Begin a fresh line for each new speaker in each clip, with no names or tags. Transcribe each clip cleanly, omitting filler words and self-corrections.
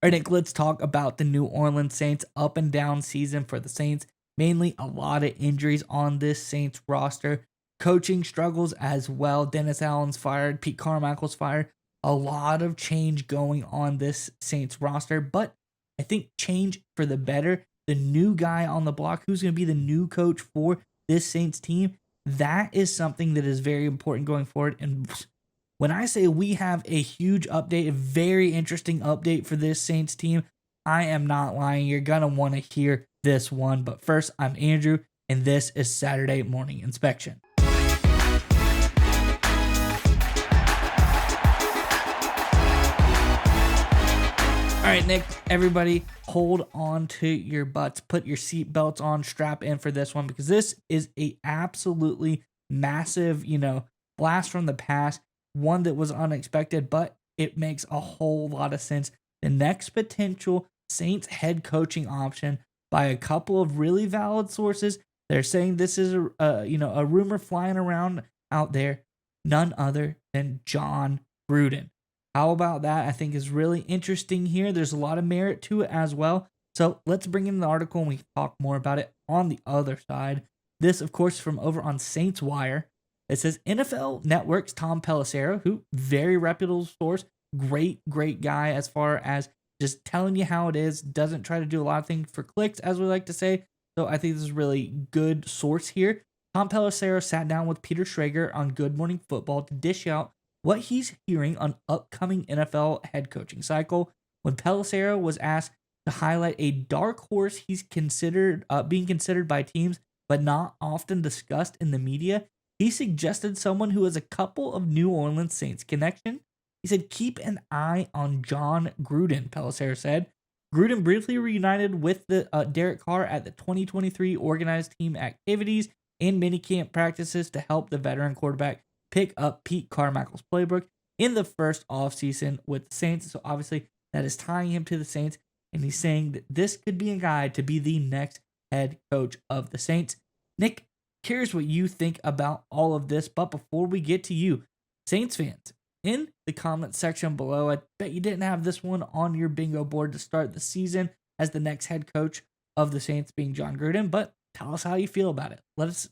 All right, Nick, let's talk about the New Orleans Saints up and down season for the Saints. Mainly a lot of injuries on this Saints roster. Coaching struggles as well. Dennis Allen's fired. Pete Carmichael's fired. A lot of change going on this Saints roster, but I think change for the better. The new guy on the block, who's going to be the new coach for this Saints team, that is something that is very important going forward. And when I say we have a huge update, a very interesting update for this Saints team, I am not lying. You're going to want to hear this one. But first, I'm Andrew, and this is Saturday Morning Inspection. All right, Nick, everybody, hold on to your butts. Put your seat belts on, strap in for this one, because this is a absolutely massive, blast from the past, one that was unexpected, but it makes a whole lot of sense. The next potential Saints head coaching option by a couple of really valid sources. They're saying this is a rumor flying around out there, none other than John Gruden. How about that? I think is really interesting here. There's a lot of merit to it as well. So let's bring in the article and we talk more about it on the other side. This, of course, from over on Saints Wire. It says NFL Network's Tom Pelissero, who very reputable source, great guy as far as just telling you how it is. Doesn't try to do a lot of things for clicks, as we like to say. So I think this is a really good source here. Tom Pelissero sat down with Peter Schrager on Good Morning Football to dish out what he's hearing on upcoming NFL head coaching cycle. When Pelissero was asked to highlight a dark horse he's being considered by teams, but not often discussed in the media, he suggested someone who has a couple of New Orleans Saints connection. He said, keep an eye on John Gruden, Pelissero said. Gruden briefly reunited with the Derek Carr at the 2023 organized team activities and minicamp practices to help the veteran quarterback pick up Pete Carmichael's playbook in the first offseason with the Saints. So obviously that is tying him to the Saints, and he's saying that this could be a guy to be the next head coach of the Saints. Nick, curious what you think about all of this, but before we get to you, Saints fans, in the comment section below, I bet you didn't have this one on your bingo board to start the season as the next head coach of the Saints being John Gruden, but tell us how you feel about it. Let us,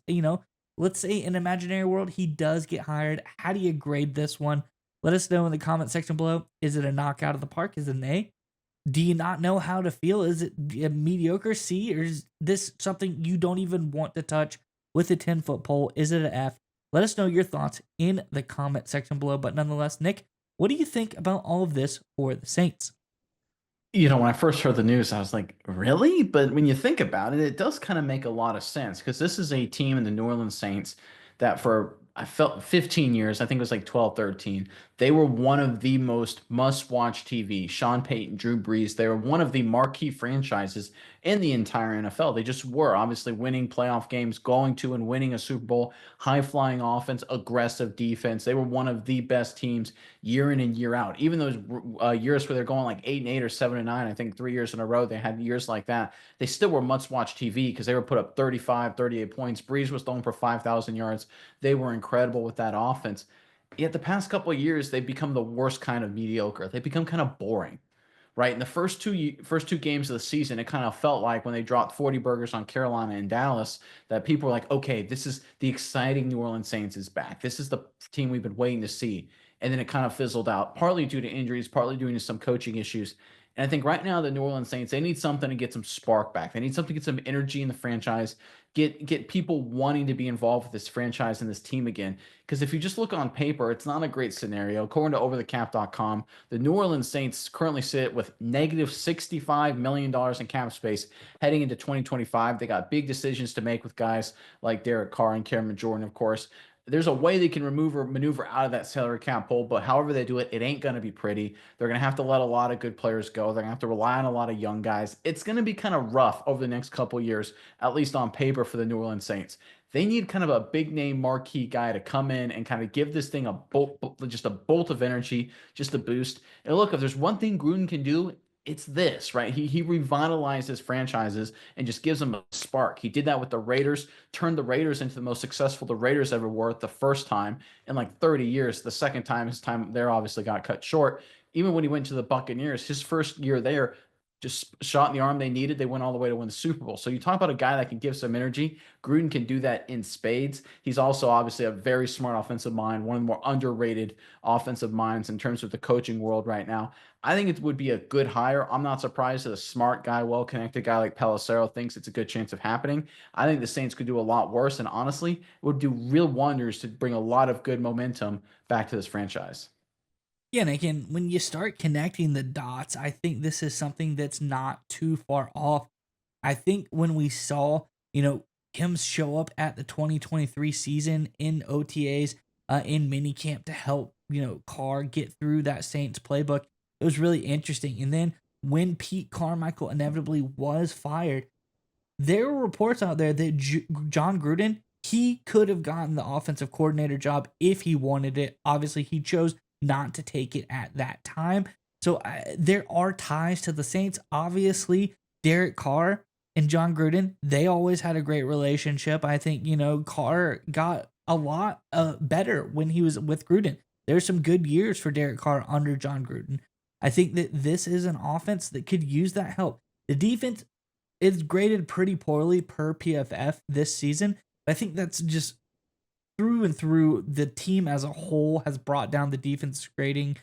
let's say in an imaginary world, he does get hired. How do you grade this one? Let us know in the comment section below. Is it a knockout of the park? Is it an A? Do you not know how to feel? Is it a mediocre C? Or is this something you don't even want to touch with a 10-foot pole? Is it an F? Let us know your thoughts in the comment section below. But nonetheless, Nick, what do you think about all of this for the Saints?
When I first heard the news, I was like, really? But when you think about it, it does kind of make a lot of sense because this is a team in the New Orleans Saints that for I felt 15 years, I think it was like 12, 13. They were one of the most must-watch TV. Sean Payton, Drew Brees, they were one of the marquee franchises in the entire NFL. They just were obviously winning playoff games, going to and winning a Super Bowl, high-flying offense, aggressive defense. They were one of the best teams year in and year out. Even those years where they're going like 8-8 or 7-9, I think 3 years in a row, they had years like that. They still were must-watch TV because they were put up 35, 38 points. Brees was throwing for 5,000 yards. They were incredible with that offense. Yet the past couple of years, they've become the worst kind of mediocre. They've become kind of boring, right? In the first two games of the season, it kind of felt like when they dropped 40 burgers on Carolina and Dallas, that people were like, okay, this is the exciting New Orleans Saints is back. This is the team we've been waiting to see. And then it kind of fizzled out, partly due to injuries, partly due to some coaching issues. And I think right now the New Orleans Saints, they need something to get some spark back. They need something to get some energy in the franchise, get people wanting to be involved with this franchise and this team again. Because if you just look on paper, it's not a great scenario. According to overthecap.com, the New Orleans Saints currently sit with negative $65 million in cap space heading into 2025. They got big decisions to make with guys like Derek Carr and Cameron Jordan, of course. There's a way they can maneuver out of that salary cap hole, but however they do it, it ain't going to be pretty. They're going to have to let a lot of good players go. They're going to have to rely on a lot of young guys. It's going to be kind of rough over the next couple of years, at least on paper for the New Orleans Saints. They need kind of a big name marquee guy to come in and kind of give this thing a bolt, just a bolt of energy, just a boost. And look, if there's one thing Gruden can do, it's this, right? He revitalizes franchises and just gives them a spark. He did that with the Raiders, turned the Raiders into the most successful the Raiders ever were the first time in like 30 years. The second time, his time there obviously got cut short. even when he went to the Buccaneers, his first year there, just shot in the arm they needed. They went all the way to win the Super Bowl. So you talk about a guy that can give some energy. Gruden can do that in spades. He's also obviously a very smart offensive mind, one of the more underrated offensive minds in terms of the coaching world right now. I think it would be a good hire. I'm not surprised that a smart guy, well-connected guy like Pelissero thinks it's a good chance of happening. I think the Saints could do a lot worse, and honestly, it would do real wonders to bring a lot of good momentum back to this franchise.
Yeah, and again, when you start connecting the dots, I think this is something that's not too far off. I think when we saw, him show up at the 2023 season in OTAs, in minicamp to help, Carr get through that Saints playbook, it was really interesting. And then when Pete Carmichael inevitably was fired, there were reports out there that John Gruden, he could have gotten the offensive coordinator job if he wanted it. Obviously, he chose not to take it at that time. So there are ties to the Saints. Obviously, Derek Carr and John Gruden, they always had a great relationship. I think, Carr got a lot better when he was with Gruden. There's some good years for Derek Carr under John Gruden. I think that this is an offense that could use that help. The defense is graded pretty poorly per PFF this season. I think that's just through and through. The team as a whole has brought down the defense grading,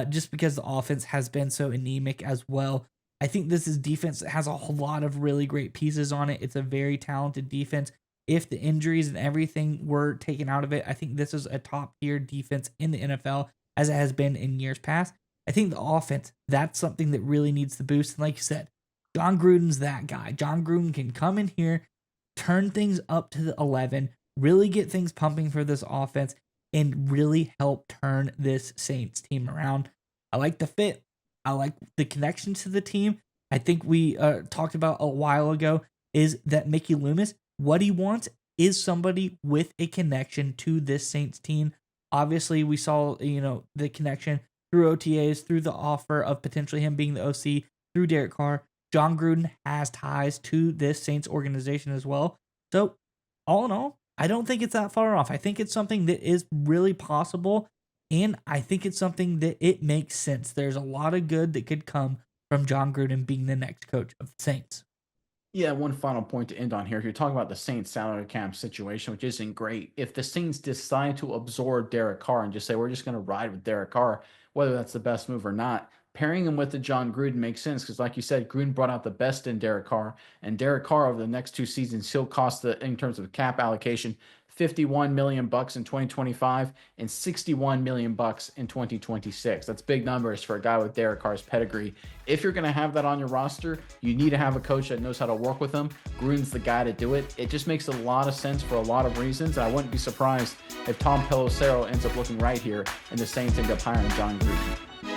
just because the offense has been so anemic as well. I think this is defense that has a whole lot of really great pieces on it. It's a very talented defense. If the injuries and everything were taken out of it, I think this is a top tier defense in the NFL as it has been in years past. I think the offense, that's something that really needs the boost. And like you said, John Gruden's that guy. John Gruden can come in here, turn things up to the 11, really get things pumping for this offense, and really help turn this Saints team around. I like the fit. I like the connection to the team. I think we talked about a while ago is that Mickey Loomis, what he wants is somebody with a connection to this Saints team. Obviously, we saw, the connection through OTAs, through the offer of potentially him being the OC, through Derek Carr. John Gruden has ties to this Saints organization as well. So, all in all, I don't think it's that far off. I think it's something that is really possible, and I think it's something that it makes sense. There's a lot of good that could come from John Gruden being the next coach of the Saints.
Yeah, one final point to end on here. You're talking about the Saints salary cap situation, which isn't great. If the Saints decide to absorb Derek Carr and just say, we're just going to ride with Derek Carr, whether that's the best move or not, pairing him with the John Gruden makes sense because, like you said, Gruden brought out the best in Derek Carr. And Derek Carr, over the next 2 seasons, he'll cost in terms of cap allocation, 51 million bucks in 2025 and 61 million bucks in 2026. That's big numbers for a guy with Derek Carr's pedigree. If you're going to have that on your roster, you need to have a coach that knows how to work with him. Gruden's the guy to do it. It just makes a lot of sense for a lot of reasons. And I wouldn't be surprised if Tom Pelissero ends up looking right here and the Saints end up hiring John Gruden.